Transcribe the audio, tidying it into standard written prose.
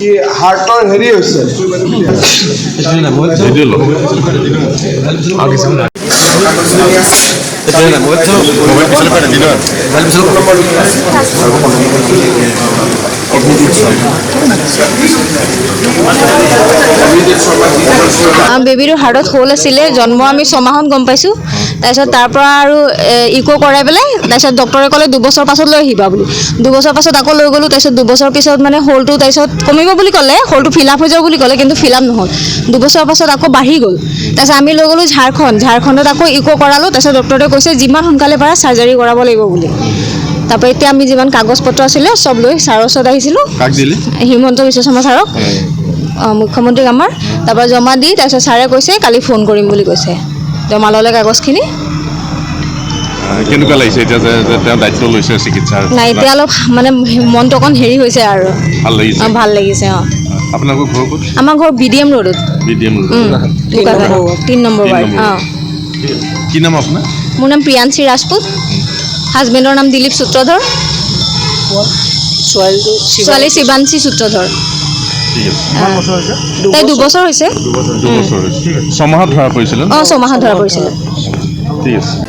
হাৰ্টৰ হেৰি হৈছে বেবীৰ হাৰ্টত হোল আছিলে জন্ম আমি 6 মাহত গম পাইছোঁ তাৰপিছত তাৰ পৰা আৰু ইকো কৰাই পেলাই তাৰপিছত ডক্টৰে ক'লে 2 বছৰ পাছত লৈ আহিবা বুলি 2 বছৰ পাছত আকৌ লৈ গ'লোঁ তাৰপিছত 2 বছৰ পিছত মানে হোলটো তাৰপিছত কমিব বুলি ক'লে হোলটো ফিল আপ হৈ যাব বুলি ক'লে কিন্তু ফিল আপ নহ'ল 2 বছৰ পাছত আকৌ বাঢ়ি গ'ল তাৰপিছত আমি লৈ গ'লোঁ ঝাৰখণ্ডত আকৌ ইকো কৰালোঁ তাৰপিছত ডক্টৰে কৈছে যিমান সোনকালে পাৰা চাৰ্জাৰী কৰাব লাগিব বুলি তাৰপৰা এতিয়া আমি যিমান কাগজ পত্ৰ আছিলে সব লৈ ছাৰৰ ওচৰত আহিছিলোঁ হিমন্ত বিশ্ব শৰ্মা ছাৰক মুখ্যমন্ত্ৰীক আমাৰ তাৰপৰা জমা দি তাৰপিছত ছাৰে কৈছে কালি ফোন কৰিম বুলি কৈছে জমা ল'লে কাগজখিনি কেনেকুৱা লাগিছে এতিয়া যে তেওঁ দায়িত্ব লৈছে চিকিৎসাৰ নাই এতিয়া অলপ মানে মনটো অকণ হেৰি হৈছে আৰু ভাল লাগিছে আপোনালোকৰ ঘৰ ক'ত আমাৰ ঘৰ BDM ৰোডত 3 নম্বৰ ৱাৰ্ড কি নাম আপোনাৰ মোৰ নাম প্ৰিয়াঞ্চী ৰাজপুত হাজবেণ্ডৰ নাম দিলীপ সূত্ৰধৰ ছোৱালী শিৱাংশী সূত্ৰধৰ তাই 2 বছৰ হৈছে 2 বছৰ 6 মাহত ধৰা পৰিছিল 6 মাহত ধৰা পৰিছিল ঠিক আছে